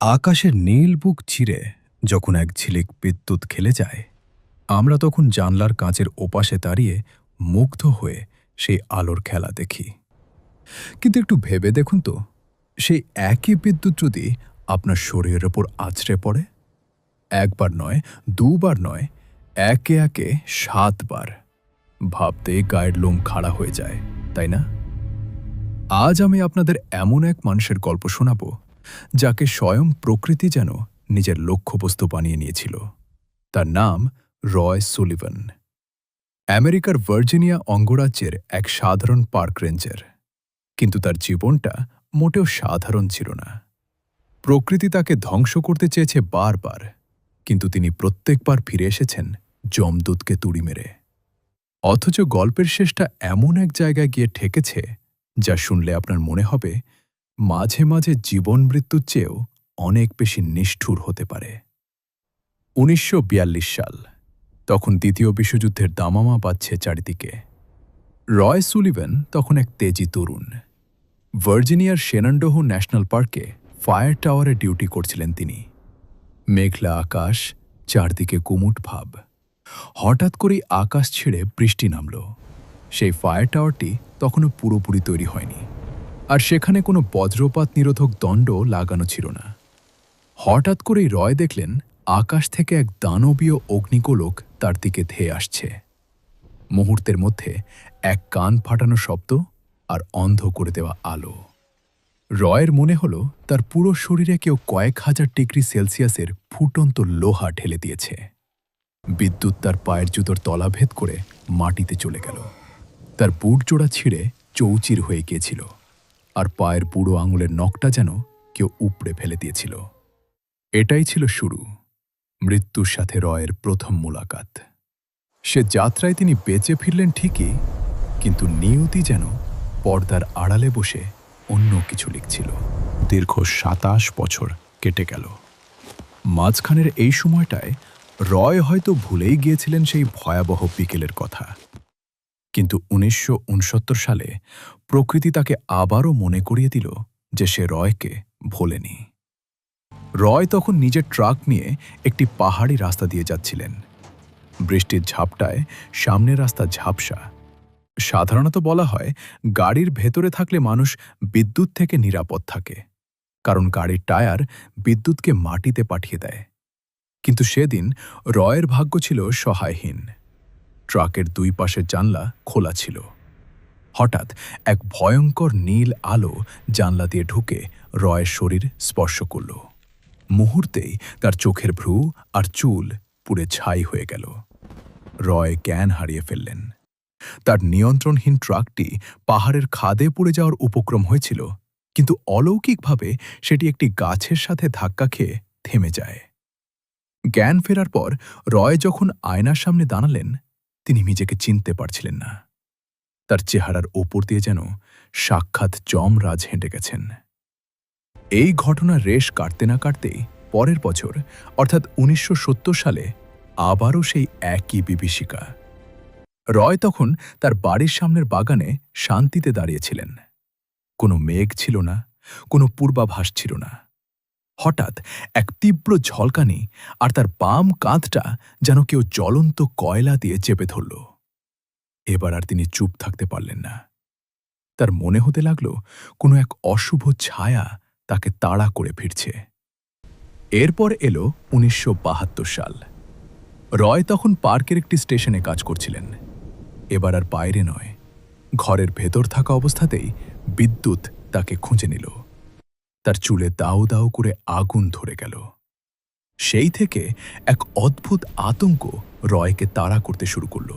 আকাশের নীল বুক চিরে যখন এক ঝিলিক বিদ্যুৎ খেলে যায়, আমরা তখন জানলার কাঁচের ওপাশে দাঁড়িয়ে মুগ্ধ হয়ে সেই আলোর খেলা দেখি। কিন্তু একটু ভেবে দেখুন তো, সেই একই বিদ্যুৎ যদি আপনার শরীরের ওপর আছড়ে পড়ে, একবার নয়, দুবার নয়, একে একে ৭ বার, ভাবতেই গায়ের লোম খাড়া হয়ে যায়, তাই না? আজ আমি আপনাদের এমন এক মানুষের গল্প শোনাব, যাকে স্বয়ং প্রকৃতি যেন নিজের লক্ষ্যবস্তু বানিয়ে নিয়েছিল। তার নাম রয় সুলিভান। আমেরিকার ভার্জিনিয়া অঙ্গরাজ্যের এক সাধারণ পার্ক রেঞ্জার। কিন্তু তার জীবনটা মোটেও সাধারণ ছিল না। প্রকৃতি তাকে ধ্বংস করতে চেয়েছে বারবার, কিন্তু তিনি প্রত্যেকবার ফিরে এসেছেন যমদূতকে তুড়ি মেরে। অথচ গল্পের শেষটা এমন এক জায়গায় গিয়ে ঠেকেছে যা শুনলে আপনার মনে হবে মাঝে মাঝে জীবন মৃত্যুর চেয়েও অনেক বেশি নিষ্ঠুর হতে পারে। ১৯৪২ সাল, তখন দ্বিতীয় বিশ্বযুদ্ধের দামামা বাজছে চারিদিকে। রয় সুলিভান তখন এক তেজি তরুণ। ভার্জিনিয়ার শেনান্ডোহো ন্যাশনাল পার্কে ফায়ার টাওয়ারে ডিউটি করছিলেন তিনি। মেঘলা আকাশ, চারদিকে কুমুট ভাব। হঠাৎ করেই আকাশ ছেড়ে বৃষ্টি নামল। সেই ফায়ার টাওয়ারটি তখনও পুরোপুরি তৈরি হয়নি, আর সেখানে কোনো বজ্রপাত নিরোধক দণ্ড লাগানো ছিল না। হঠাৎ করেই রয় দেখলেন আকাশ থেকে এক দানবীয় অগ্নিগোলক তার দিকে ধেয়ে আসছে। মুহূর্তের মধ্যে এক কান ফাটানো শব্দ আর অন্ধ করে দেওয়া আলো। রয়ের মনে হল তার পুরো শরীরে কেউ কয়েক হাজার ডিগ্রি সেলসিয়াসের ফুটন্ত লোহা ঢেলে দিয়েছে। বিদ্যুৎ তার পায়ের জুতোর তলাভেদ করে মাটিতে চলে গেল। তার বুট জোড়া ছিঁড়ে চৌচির হয়ে গিয়েছিল, আর পায়ের বুড়ো আঙুলের নখটা যেন কেউ উপড়ে ফেলে দিয়েছিল। এটাই ছিল শুরু, মৃত্যুর সাথে রয়ের প্রথম মোলাকাত। সে যাত্রায় তিনি বেঁচে ফিরলেন ঠিকই, কিন্তু নিয়তি যেন পর্দার আড়ালে বসে অন্য কিছু লিখছিল। দীর্ঘ ২৭ বছর কেটে গেল। মাঝখানের এই সময়টায় রয় হয়তো ভুলেই গিয়েছিলেন সেই ভয়াবহ বিকেলের কথা। কিন্তু ১৯৬৯ সালে প্রকৃতি তাকে আবারও মনে করিয়ে দিল যে সে রয়কে ভোলেনি। রয় তখন নিজের ট্রাক নিয়ে একটি পাহাড়ি রাস্তা দিয়ে যাচ্ছিলেন। বৃষ্টির ঝাপটায় সামনের রাস্তা ঝাপসা। সাধারণত বলা হয় গাড়ির ভেতরে থাকলে মানুষ বিদ্যুৎ থেকে নিরাপদ থাকে, কারণ গাড়ির টায়ার বিদ্যুৎকে মাটিতে পাঠিয়ে দেয়। কিন্তু সেদিন রয়ের ভাগ্য ছিল সহায়হীন। ট্রাকের দুই পাশের জানলা খোলা ছিল। হঠাৎ এক ভয়ঙ্কর নীল আলো জানলা দিয়ে ঢুকে রয়ের শরীর স্পর্শ করল। মুহূর্তেই তার চোখের ভ্রু আর চুল পুড়ে ছাই হয়ে গেল। রয় জ্ঞান হারিয়ে ফেললেন। তার নিয়ন্ত্রণহীন ট্রাকটি পাহাড়ের খাদে পড়ে যাওয়ার উপক্রম হয়েছিল, কিন্তু অলৌকিকভাবে সেটি একটি গাছের সাথে ধাক্কা খেয়ে থেমে যায়। জ্ঞান ফেরার পর রয় যখন আয়নার সামনে দাঁড়ালেন, তিনি নিজেকে চিনতে পারছিলেন না। তার চেহারার ওপর দিয়ে যেন সাক্ষাৎ যমরাজ হেঁটে গেছেন। এই ঘটনার রেশ কাটতে না কাটতেই পরের বছর, অর্থাৎ ১৯৭০ সালে আবারও সেই একই বিভীষিকা। রয় তখন তার বাড়ির সামনের বাগানে শান্তিতে দাঁড়িয়েছিলেন। কোনো মেঘ ছিল না, কোনো পূর্বাভাস ছিল না। হঠাৎ এক তীব্র ঝলকানি, আর তার বাম কাঁধটা যেন কেউ জ্বলন্ত কয়লা দিয়ে চেপে ধরল। এবার আর তিনি চুপ থাকতে পারলেন না। তার মনে হতে লাগল কোনো এক অশুভ ছায়া তাকে তাড়া করে ফিরছে। এরপর এলো ১৯৭২ সাল। রয় তখন পার্কের একটি স্টেশনে কাজ করছিলেন। এবার আর বাইরে নয়, ঘরের ভেতর থাকা অবস্থাতেই বিদ্যুৎ তাকে খুঁজে নিল। তার চুলে দাউ দাউ করে আগুন ধরে গেল। সেই থেকে এক অদ্ভুত আতঙ্ক রয়কে তাড়া করতে শুরু করল।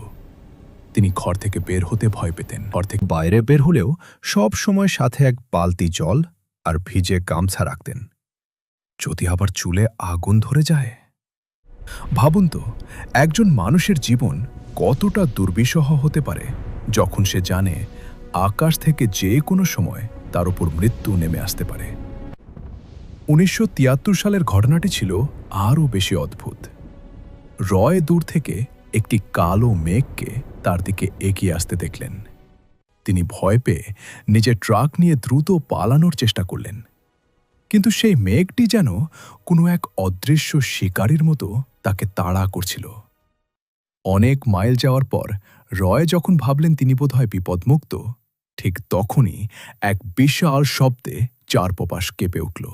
তিনি ঘর থেকে বের হতে ভয় পেতেন। ঘর থেকে বাইরে বের হলেও সব সময় সাথে এক বালতি জল আর ভিজে গামছা রাখতেন, যদি আবার চুলে আগুন ধরে যায়। ভাবুন তো, একজন মানুষের জীবন কতটা দুর্বিষহ হতে পারে যখন সে জানে আকাশ থেকে যে কোনো সময় তার উপর মৃত্যু নেমে আসতে পারে। ১৯৭৩ সালের ঘটনাটি ছিল আরও বেশি অদ্ভুত। রয় দূর থেকে একটি কালো মেঘকে তার দিকে এগিয়ে আসতে দেখলেন। তিনি ভয় পেয়ে নিজের ট্রাক নিয়ে দ্রুত পালানোর চেষ্টা করলেন, কিন্তু সেই মেঘটি যেন কোনো এক অদৃশ্য শিকারীর মতো তাকে তাড়া করছিল। অনেক মাইল যাওয়ার পর রয় যখন ভাবলেন তিনি বোধহয় বিপদমুক্ত, ঠিক তখনই এক বিশাল শব্দে চারপাশ কেঁপে উঠল।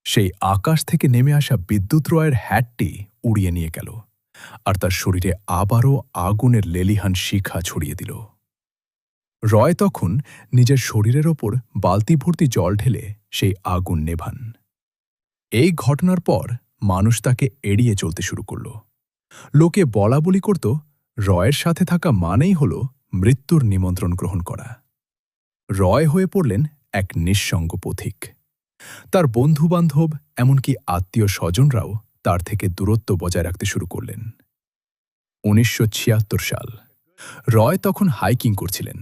সেই আকাশ থেকে নেমে আসা বিদ্যুৎ রয়ের হ্যাটটি উড়িয়ে নিয়ে গেল, আর তার শরীরে আবারও আগুনের লেলিহান শিখা ছড়িয়ে দিল। রয় তখন নিজের শরীরের ওপর বালতি ভর্তি জল ঢেলে সেই আগুন নেভান। এই ঘটনার পর মানুষ তাকে এড়িয়ে চলতে শুরু করল। লোকে বলা বলি করত, রয়ের সাথে থাকা মানেই হল মৃত্যুর নিমন্ত্রণ গ্রহণ করা। রয় হয়ে পড়লেন এক নিঃসঙ্গ পথিক। তার বন্ধুবান্ধব, এমনকি আত্মীয় স্বজনরাও তার থেকে দূরত্ব বজায় রাখতে শুরু করলেন। 1976 সাল। রয় তখন হাইকিং করছিলেন।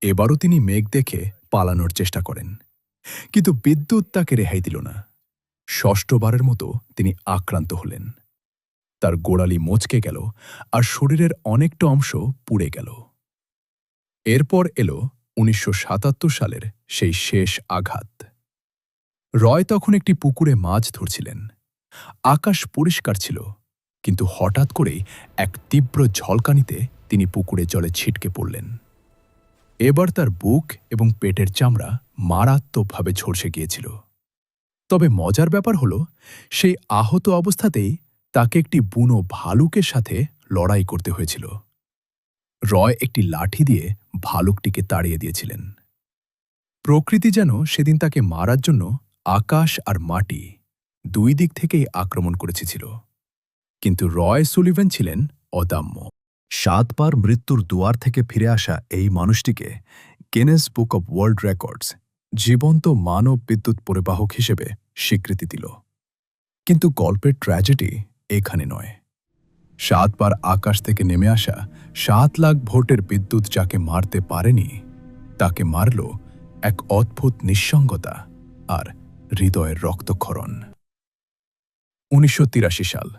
এবারও তিনি মেঘ দেখে পালানোর চেষ্টা করেন, কিন্তু বিদ্যুৎ তাকে রেহাই দিল না। ষষ্ঠবারের মতো তিনি আক্রান্ত হলেন। তার গোড়ালি মচকে গেল, আর শরীরের অনেকটা অংশ পুড়ে গেল। এরপর এলো 1977 সালের সেই শেষ আঘাত। রয় তখন একটি পুকুরে মাছ ধরছিলেন। আকাশ পরিষ্কার ছিল, কিন্তু হঠাৎ করেই এক তীব্র ঝলকানিতে তিনি পুকুরে জলে ছিটকে পড়লেন। এবার তার বুক এবং পেটের চামড়া মারাত্মকভাবে ঝলসে গিয়েছিল। তবে মজার ব্যাপার হল, সেই আহত অবস্থাতেই তাকে একটি বুনো ভালুকের সাথে লড়াই করতে হয়েছিল। রয় একটি লাঠি দিয়ে ভালুকটিকে তাড়িয়ে দিয়েছিলেন। প্রকৃতি যেন সেদিন তাকে মারার জন্য আকাশ আর মাটি দুই দিক থেকেই আক্রমণ করেছিল। কিন্তু রয় সুলিভান ছিলেন অদম্য। 7 বার মৃত্যুর দুয়ার থেকে ফিরে আসা এই মানুষটিকে Guinness book of world records জীবন্ত মানব বিদ্যুৎ পরিবাহক হিসেবে স্বীকৃতি দিল। কিন্তু গল্পের ট্র্যাজেডি এখানে নয়। 7 বার আকাশ থেকে নেমে আসা 7 লাখ ভোল্টের বিদ্যুৎ যাকে মারতে পারেনি, তাকে মারল এক অদ্ভুত নিঃসঙ্গতা আর হৃদয়ের রক্তক্ষরণ। 1983 সাল।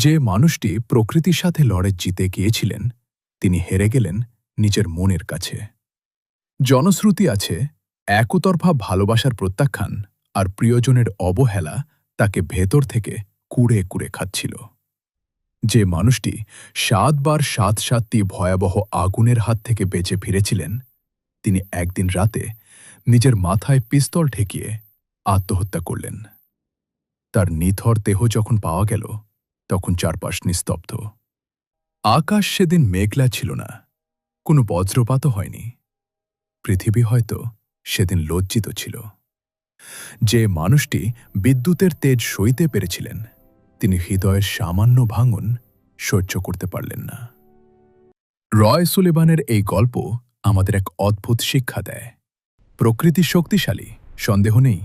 যে মানুষটি প্রকৃতির সাথে লড়ে জিতে গিয়েছিলেন, তিনি হেরে গেলেন নিজের মনের কাছে। জনশ্রুতি আছে, একতরফা ভালোবাসার প্রত্যাখ্যান আর প্রিয়জনের অবহেলা তাকে ভেতর থেকে কুড়ে কুড়ে খাচ্ছিল। যে মানুষটি 7 বার 7টি ভয়াবহ আগুনের হাত থেকে বেঁচে ফিরেছিলেন, তিনি একদিন রাতে নিজের মাথায় পিস্তল ঠেকিয়ে আত্মহত্যা করলেন। তার নিথর দেহ যখন পাওয়া গেল, তখন চারপাশ নিস্তব্ধ। আকাশ সেদিন মেঘলা ছিল না, কোনো বজ্রপাতও হয়নি। পৃথিবী হয়তো সেদিন লজ্জিত ছিল। যে মানুষটি বিদ্যুতের তেজ সইতে পেরেছিলেন, তিনি হৃদয়ের সামান্য ভাঙন সহ্য করতে পারলেন না। রয় সুলিভানের এই গল্প আমাদের এক অদ্ভুত শিক্ষা দেয়। প্রকৃতি শক্তিশালী, সন্দেহ নেই।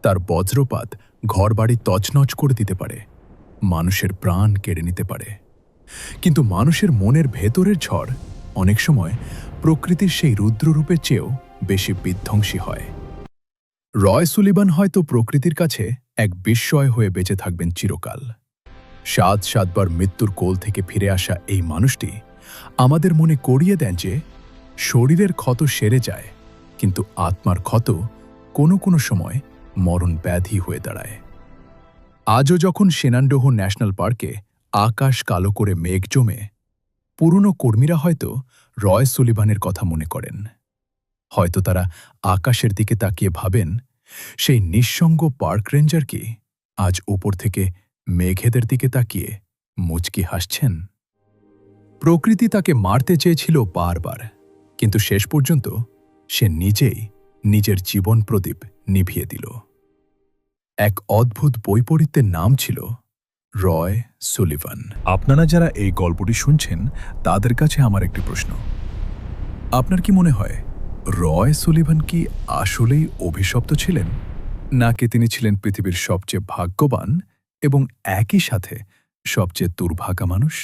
তার বজ্রপাত ঘরবাড়ি তছনছ করে দিতে পারে, মানুষের প্রাণ কেড়ে নিতে পারে। কিন্তু মানুষের মনের ভেতরের ঝড় অনেক সময় প্রকৃতির সেই রুদ্ররূপের চেয়েও বেশি বিধ্বংসী হয়। রয় সুলিভান হয়তো প্রকৃতির কাছে এক বিস্ময় হয়ে বেঁচে থাকবেন চিরকাল। 7 বার মৃত্যুর কোল থেকে ফিরে আসা এই মানুষটি আমাদের মনে করিয়ে দেন যে শরীরের ক্ষত সেরে যায়, কিন্তু আত্মার ক্ষত কোনো কোনো সময় মরণ ব্যাধি হয়ে দাঁড়ায়। আজও যখন শেনান্ডোহো ন্যাশনাল পার্কে আকাশ কালো করে মেঘ জমে, পুরনো কর্মীরা হয়তো রয় সুলিভানের কথা মনে করেন। হয়তো তারা আকাশের দিকে তাকিয়ে ভাবেন, সেই নিঃসঙ্গ পার্ক রেঞ্জার কি আজ উপর থেকে মেঘেদের দিকে তাকিয়ে মুচকি হাসছেন? প্রকৃতি তাকে মারতে চেয়েছিল বারবার, কিন্তু শেষ পর্যন্ত সে নিজেই নিজের জীবন প্রদীপ নিভিয়ে দিল। এক অদ্ভুত বৈপরীত্যের নাম ছিল রয় সুলিভান। আপনারা যারা এই গল্পটি শুনছেন, তাদের কাছে আমার একটি প্রশ্ন। আপনার কি মনে হয় রয় সুলিভান কি আসলেই অভিশপ্ত ছিলেন, নাকি তিনি ছিলেন পৃথিবীর সবচেয়ে ভাগ্যবান এবং একই সাথে সবচেয়ে দুর্ভাগা মানুষ?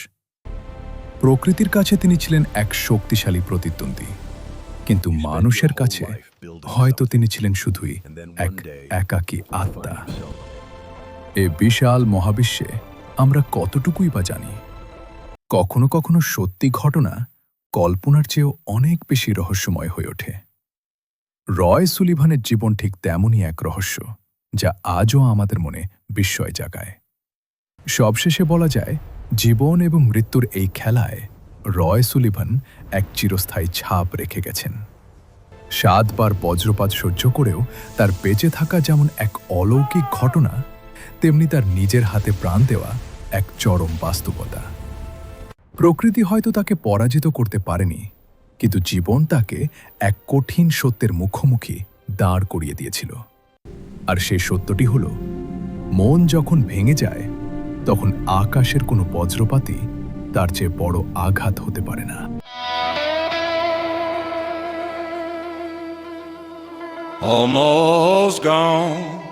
প্রকৃতির কাছে তিনি ছিলেন এক শক্তিশালী প্রতিদ্বন্দ্বী, কিন্তু মানুষের কাছে হয়তো তিনি ছিলেন শুধুই এক একাকী আত্মা। এ বিশাল মহাবিশ্বে আমরা কতটুকুই বা জানি? কখনো কখনো সত্যি ঘটনা কল্পনার চেয়েও অনেক বেশি রহস্যময় হয়ে ওঠে। রয় সুলিভানের জীবন ঠিক তেমনই এক রহস্য যা আজও আমাদের মনে বিস্ময় জাগায়। সবশেষে বলা যায়, জীবন এবং মৃত্যুর এই খেলায় রয় সুলিভান এক চিরস্থায়ী ছাপ রেখে গেছেন। 7 বার বজ্রপাত সহ্য করেও তার বেঁচে থাকা যেমন এক অলৌকিক ঘটনা, তেমনি তার নিজের হাতে প্রাণ দেওয়া এক চরম বাস্তবতা। প্রকৃতি হয়তো তাকে পরাজিত করতে পারেনি, কিন্তু জীবন তাকে এক কঠিন সত্যের মুখোমুখি দাঁড় করিয়ে দিয়েছিল। আর সেই সত্যটি হল, মন যখন ভেঙে যায় তখন আকাশের কোনো বজ্রপাতই তার চেয়ে বড় আঘাত হতে পারে না। Almost gone.